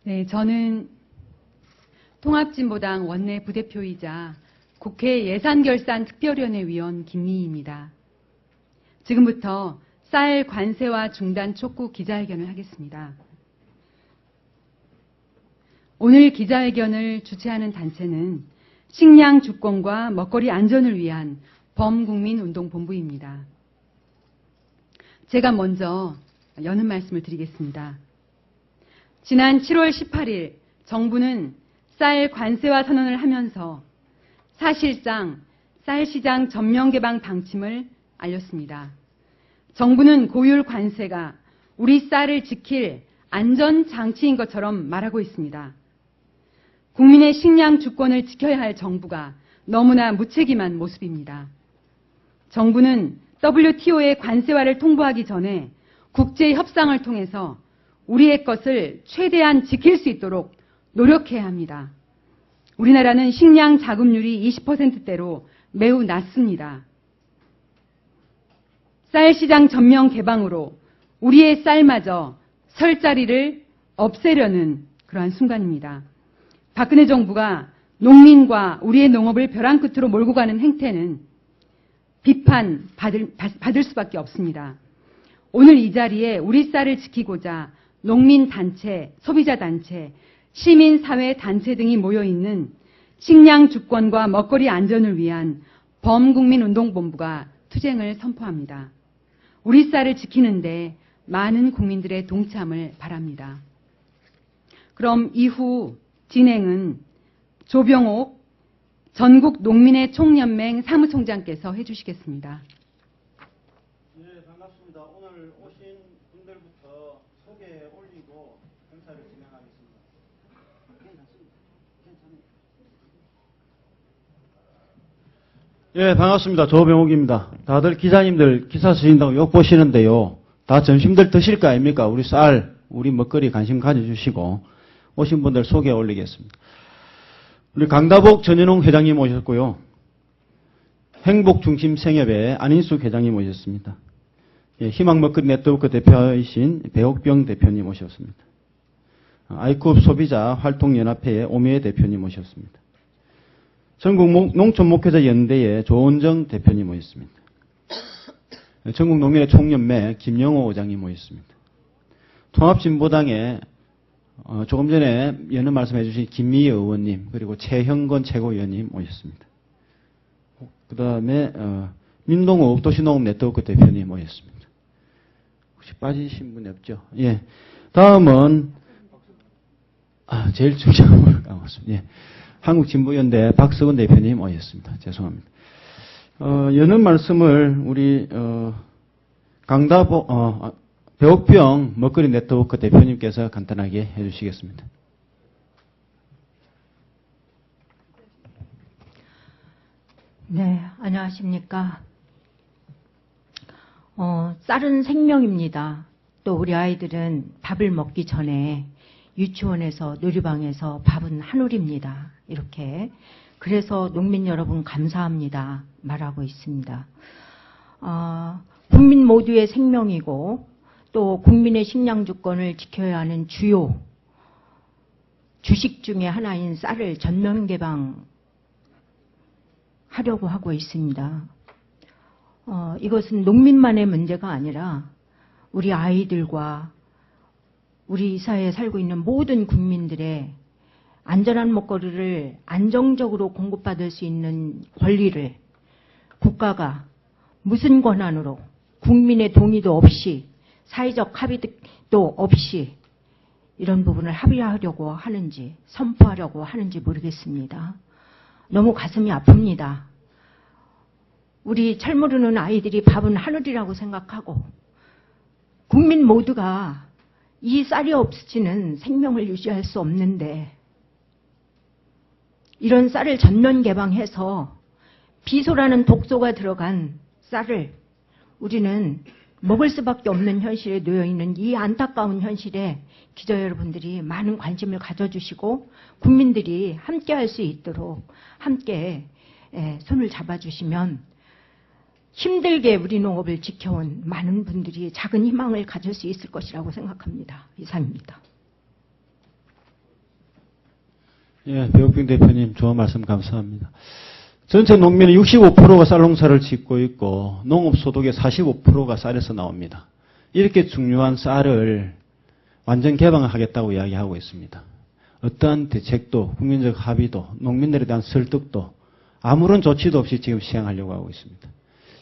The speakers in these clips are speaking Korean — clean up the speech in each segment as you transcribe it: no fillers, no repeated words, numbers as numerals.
네, 저는 통합진보당 원내 부대표이자 국회 예산결산특별위원회 위원 김미희입니다. 지금부터 쌀 관세와 중단 촉구 기자회견을 하겠습니다. 오늘 기자회견을 주최하는 단체는 식량 주권과 먹거리 안전을 위한 범국민운동본부입니다. 제가 먼저 여는 말씀을 드리겠습니다. 지난 7월 18일 정부는 쌀 관세화 선언을 하면서 사실상 쌀 시장 전면 개방 방침을 알렸습니다. 정부는 고율 관세가 우리 쌀을 지킬 안전 장치인 것처럼 말하고 있습니다. 국민의 식량 주권을 지켜야 할 정부가 너무나 무책임한 모습입니다. 정부는 WTO의 관세화를 통보하기 전에 국제 협상을 통해서 우리의 것을 최대한 지킬 수 있도록 노력해야 합니다. 우리나라는 식량 자급률이 20%대로 매우 낮습니다. 쌀 시장 전면 개방으로 우리의 쌀마저 설 자리를 없애려는 그러한 순간입니다. 박근혜 정부가 농민과 우리의 농업을 벼랑 끝으로 몰고 가는 행태는 비판받을 수밖에 없습니다. 오늘 이 자리에 우리 쌀을 지키고자 농민단체, 소비자단체, 시민사회단체 등이 모여있는 식량 주권과 먹거리 안전을 위한 범국민운동본부가 투쟁을 선포합니다. 우리 쌀을 지키는데 많은 국민들의 동참을 바랍니다. 그럼 이후 진행은 조병옥 전국농민의 총연맹 사무총장께서 해주시겠습니다. 네, 반갑습니다. 오늘 오신 분들부터 소개 올리고 행사를 진행하겠습니다. 예, 반갑습니다. 조병옥입니다. 다들 기자님들 기사 쓰신다고 욕 보시는데요. 다 점심들 드실 거 아닙니까? 우리 쌀, 우리 먹거리 관심 가져주시고 오신 분들 소개 올리겠습니다. 우리 강다복 전현웅 회장님 오셨고요. 행복중심생협의 안인숙 회장님 오셨습니다. 예, 희망먹거리 네트워크 대표이신 배옥병 대표님 오셨습니다. 아이쿱 소비자 활동연합회의 오미애 대표님 오셨습니다. 전국 농촌목회자 연대의 조은정 대표님 모였습니다. 전국 농민의 총연맹 김영호 의장님 모였습니다. 통합진보당의 조금 전에 여는 말씀해 주신 김미희 의원님 그리고 최형건 최고위원님 모였습니다. 그 다음에 민동욱 도시농업 네트워크 대표님 모였습니다. 혹시 빠지신 분이 없죠? 예. 다음은 제일 중요한 걸 까먹었습니다. 예. 한국진보연대 박석은 대표님 오셨습니다. 죄송합니다. 여는 말씀을 우리 배옥병 먹거리 네트워크 대표님께서 간단하게 해주시겠습니다. 네, 안녕하십니까. 쌀은 생명입니다. 또 우리 아이들은 밥을 먹기 전에 유치원에서 놀이방에서 밥은 한 울입니다. 이렇게. 그래서 농민 여러분 감사합니다. 말하고 있습니다. 국민 모두의 생명이고 또 국민의 식량 주권을 지켜야 하는 주요 주식 중에 하나인 쌀을 전면 개방하려고 하고 있습니다. 이것은 농민만의 문제가 아니라 우리 아이들과 우리 사회에 살고 있는 모든 국민들의 안전한 먹거리를 안정적으로 공급받을 수 있는 권리를 국가가 무슨 권한으로 국민의 동의도 없이 사회적 합의도 없이 이런 부분을 합의하려고 하는지 선포하려고 하는지 모르겠습니다. 너무 가슴이 아픕니다. 우리 철모르는 아이들이 밥은 하늘이라고 생각하고 국민 모두가 이 쌀이 없이는 생명을 유지할 수 없는데 이런 쌀을 전면 개방해서 비소라는 독소가 들어간 쌀을 우리는 먹을 수밖에 없는 현실에 놓여있는 이 안타까운 현실에 기자 여러분들이 많은 관심을 가져주시고 국민들이 함께 할 수 있도록 함께 손을 잡아주시면 힘들게 우리 농업을 지켜온 많은 분들이 작은 희망을 가질 수 있을 것이라고 생각합니다. 이상입니다. 예, 배우평 대표님 좋은 말씀 감사합니다. 전체 농민의 65%가 쌀 농사를 짓고 있고 농업소득의 45%가 쌀에서 나옵니다. 이렇게 중요한 쌀을 완전 개방하겠다고 이야기하고 있습니다. 어떠한 대책도 국민적 합의도 농민들에 대한 설득도 아무런 조치도 없이 지금 시행하려고 하고 있습니다.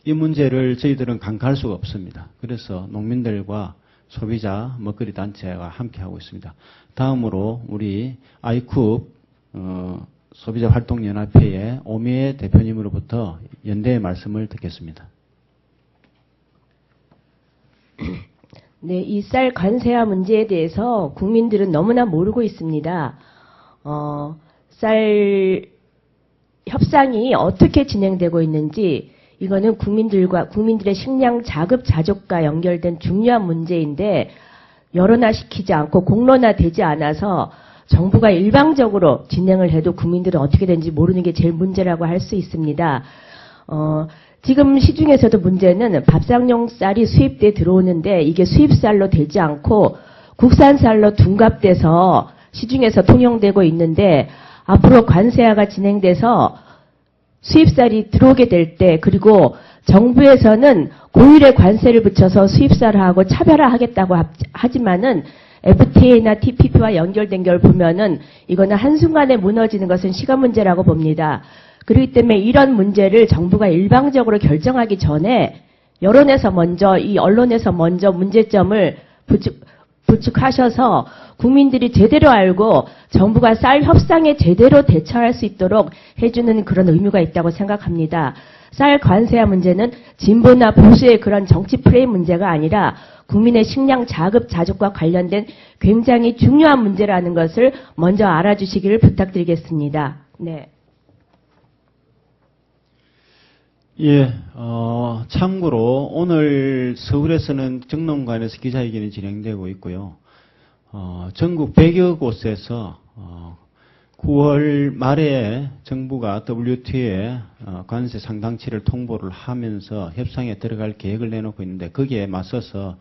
이 문제를 저희들은 간과할 수가 없습니다. 그래서 농민들과 소비자 먹거리 단체가 함께 하고 있습니다. 다음으로 우리 아이쿱 소비자 활동 연합회의 오미애 대표님으로부터 연대의 말씀을 듣겠습니다. 네, 이 쌀 관세화 문제에 대해서 국민들은 너무나 모르고 있습니다. 쌀 협상이 어떻게 진행되고 있는지 이거는 국민들의 식량 자급자족과 연결된 중요한 문제인데 여론화시키지 않고 공론화되지 않아서 정부가 일방적으로 진행을 해도 국민들은 어떻게 되는지 모르는 게 제일 문제라고 할 수 있습니다. 지금 시중에서도 문제는 밥상용 쌀이 수입돼 들어오는데 이게 수입쌀로 되지 않고 국산쌀로 둔갑돼서 시중에서 통용되고 있는데 앞으로 관세화가 진행돼서 수입쌀이 들어오게 될 때 그리고 정부에서는 공율에 관세를 붙여서 수입쌀하고 차별화하겠다고 하지만은 FTA나 TPP와 연결된 걸 보면은 이거는 한순간에 무너지는 것은 시간 문제라고 봅니다. 그렇기 때문에 이런 문제를 정부가 일방적으로 결정하기 전에 여론에서 먼저 이 언론에서 먼저 문제점을 부축하셔서 국민들이 제대로 알고 정부가 쌀 협상에 제대로 대처할 수 있도록 해주는 그런 의무가 있다고 생각합니다. 쌀 관세화 문제는 진보나 보수의 그런 정치 프레임 문제가 아니라 국민의 식량 자급자족과 관련된 굉장히 중요한 문제라는 것을 먼저 알아주시기를 부탁드리겠습니다. 네. 예, 참고로 오늘 서울에서는 정론관에서 기자회견이 진행되고 있고요. 전국 100여 곳에서 9월 말에 정부가 WTO에 관세 상당치를 통보를 하면서 협상에 들어갈 계획을 내놓고 있는데 거기에 맞서서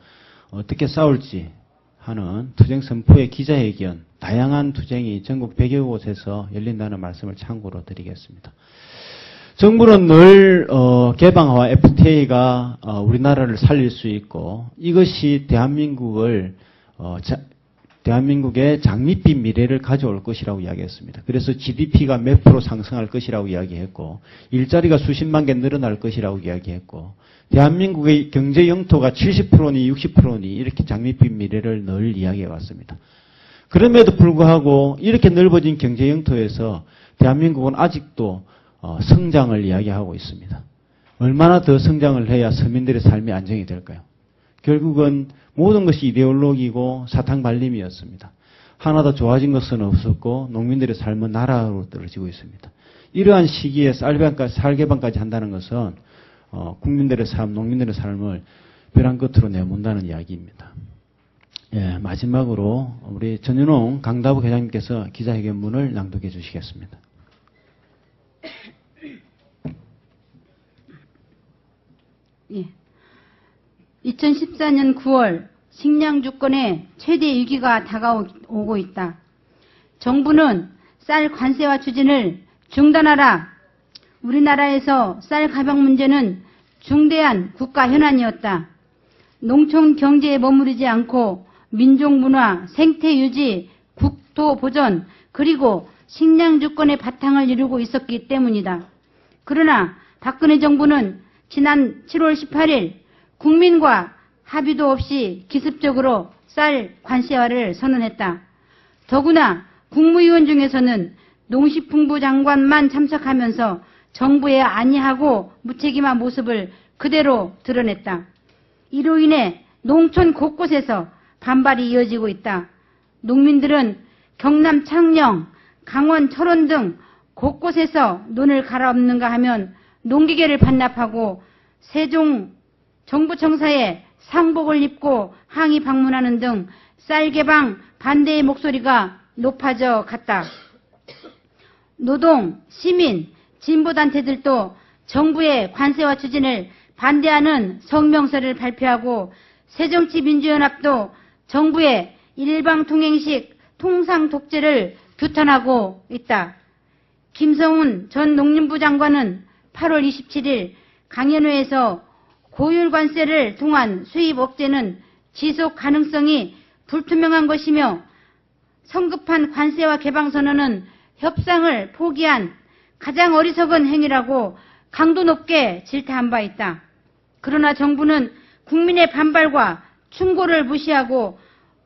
어떻게 싸울지 하는 투쟁 선포의 기자회견, 다양한 투쟁이 전국 100여 곳에서 열린다는 말씀을 참고로 드리겠습니다. 정부는 늘 개방화와 FTA가 우리나라를 살릴 수 있고 이것이 대한민국의 장밋빛 미래를 가져올 것이라고 이야기했습니다. 그래서 GDP가 몇 프로 상승할 것이라고 이야기했고 일자리가 수십만 개 늘어날 것이라고 이야기했고 대한민국의 경제 영토가 70%니 60%니 이렇게 장밋빛 미래를 늘 이야기해 왔습니다. 그럼에도 불구하고 이렇게 넓어진 경제 영토에서 대한민국은 아직도 성장을 이야기하고 있습니다. 얼마나 더 성장을 해야 서민들의 삶이 안정이 될까요? 결국은 모든 것이 이데올로기고 사탕발림이었습니다. 하나도 좋아진 것은 없었고 농민들의 삶은 나라로 떨어지고 있습니다. 이러한 시기에 쌀개방까지 한다는 것은 국민들의 삶, 농민들의 삶을 벼랑 끝으로 내몬다는 이야기입니다. 예, 마지막으로 우리 전윤홍 강다부 회장님께서 기자회견문을 낭독해 주시겠습니다. 예. 2014년 9월 식량 주권의 최대 위기가 다가오고 있다. 정부는 쌀 관세화 추진을 중단하라. 우리나라에서 쌀 가방 문제는 중대한 국가 현안이었다. 농촌 경제에 머무르지 않고 민족 문화, 생태 유지, 국토 보존, 그리고 식량 주권의 바탕을 이루고 있었기 때문이다. 그러나 박근혜 정부는 지난 7월 18일 국민과 합의도 없이 기습적으로 쌀 관세화를 선언했다. 더구나 국무위원 중에서는 농식품부 장관만 참석하면서 정부의 안이하고 무책임한 모습을 그대로 드러냈다. 이로 인해 농촌 곳곳에서 반발이 이어지고 있다. 농민들은 경남 창녕, 강원 철원 등 곳곳에서 논을 갈아엎는가 하면 농기계를 반납하고 세종 정부청사에 상복을 입고 항의 방문하는 등 쌀 개방 반대의 목소리가 높아져 갔다. 노동, 시민, 진보단체들도 정부의 관세화 추진을 반대하는 성명서를 발표하고 새정치민주연합도 정부의 일방통행식 통상 독재를 규탄하고 있다. 김성훈 전 농림부 장관은 8월 27일 강연회에서 고율 관세를 통한 수입 억제는 지속 가능성이 불투명한 것이며 성급한 관세와 개방 선언은 협상을 포기한 가장 어리석은 행위라고 강도 높게 질타한 바 있다. 그러나 정부는 국민의 반발과 충고를 무시하고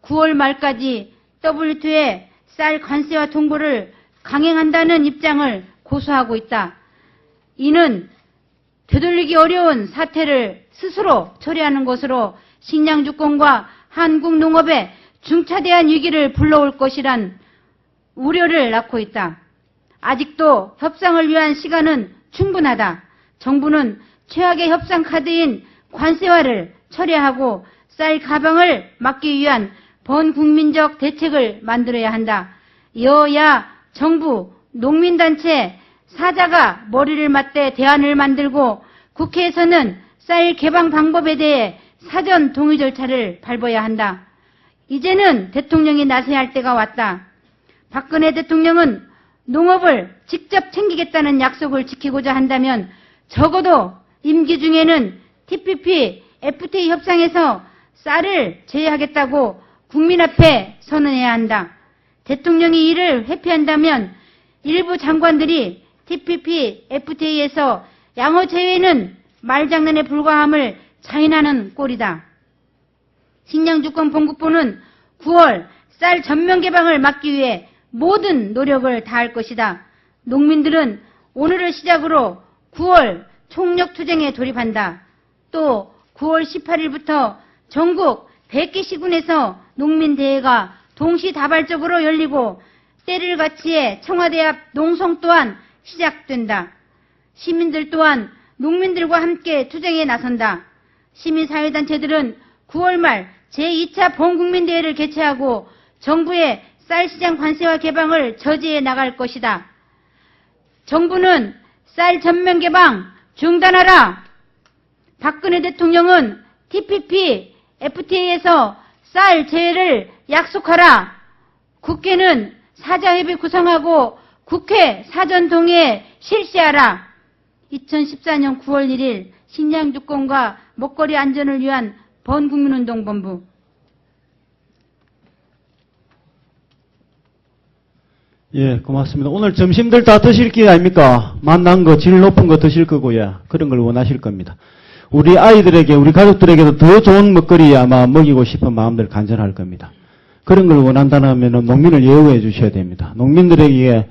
9월 말까지 WTO의 쌀 관세와 통보를 강행한다는 입장을 고수하고 있다. 이는 되돌리기 어려운 사태를 스스로 처리하는 것으로 식량 주권과 한국 농업의 중차대한 위기를 불러올 것이란 우려를 낳고 있다. 아직도 협상을 위한 시간은 충분하다. 정부는 최악의 협상 카드인 관세화를 철회하고 쌀 가방을 막기 위한 번국민적 대책을 만들어야 한다. 여야, 정부, 농민단체, 사자가 머리를 맞대 대안을 만들고 국회에서는 쌀 개방 방법에 대해 사전 동의 절차를 밟아야 한다. 이제는 대통령이 나서야 할 때가 왔다. 박근혜 대통령은 농업을 직접 챙기겠다는 약속을 지키고자 한다면 적어도 임기 중에는 TPP, FTA 협상에서 쌀을 제외하겠다고 국민 앞에 선언해야 한다. 대통령이 이를 회피한다면 일부 장관들이 TPP, FTA에서 양호 제외는 말장난에 불과함을 자인하는 꼴이다. 식량주권본국부는 9월 쌀 전면 개방을 막기 위해 모든 노력을 다할 것이다. 농민들은 오늘을 시작으로 9월 총력투쟁에 돌입한다. 또 9월 18일부터 전국 100개 시군에서 농민대회가 동시다발적으로 열리고 때를 같이해 청와대 앞 농성 또한 시작된다. 시민들 또한 농민들과 함께 투쟁에 나선다. 시민사회단체들은 9월 말 제2차 본국민대회를 개최하고 정부의 쌀시장 관세와 개방을 저지해 나갈 것이다. 정부는 쌀 전면 개방 중단하라. 박근혜 대통령은 TPP, FTA에서 쌀 제외를 약속하라. 국회는 사자협의 구성하고 국회 사전동의에 실시하라. 2014년 9월 1일 식량주권과 먹거리 안전을 위한 번국민운동본부. 예, 고맙습니다. 오늘 점심들 다 드실 게 아닙니까? 맛난 거, 질 높은 거 드실 거고요. 그런 걸 원하실 겁니다. 우리 아이들에게, 우리 가족들에게도 더 좋은 먹거리 아마 먹이고 싶은 마음들 간절할 겁니다. 그런 걸 원한다면 농민을 예우해 주셔야 됩니다. 농민들에게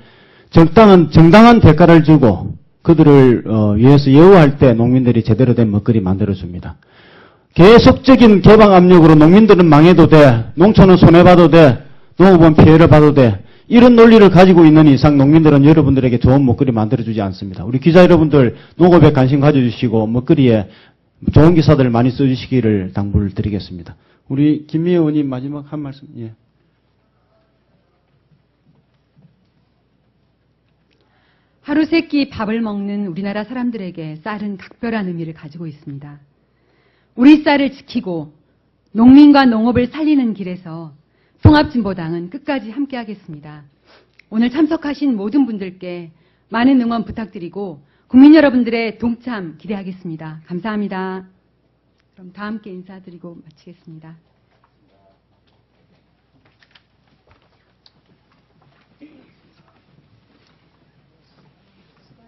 정당한 대가를 주고 그들을 위해서 예우할 때 농민들이 제대로 된 먹거리 만들어줍니다. 계속적인 개방 압력으로 농민들은 망해도 돼, 농촌은 손해봐도 돼, 농업은 피해를 봐도 돼, 이런 논리를 가지고 있는 이상 농민들은 여러분들에게 좋은 먹거리 만들어주지 않습니다. 우리 기자 여러분들 농업에 관심 가져주시고 먹거리에 좋은 기사들 많이 써주시기를 당부를 드리겠습니다. 우리 김미애 의원님 마지막 한 말씀. 예. 하루 세 끼 밥을 먹는 우리나라 사람들에게 쌀은 각별한 의미를 가지고 있습니다. 우리 쌀을 지키고 농민과 농업을 살리는 길에서 통합진보당은 끝까지 함께하겠습니다. 오늘 참석하신 모든 분들께 많은 응원 부탁드리고 국민 여러분들의 동참 기대하겠습니다. 감사합니다. 그럼 다 함께 인사드리고 마치겠습니다.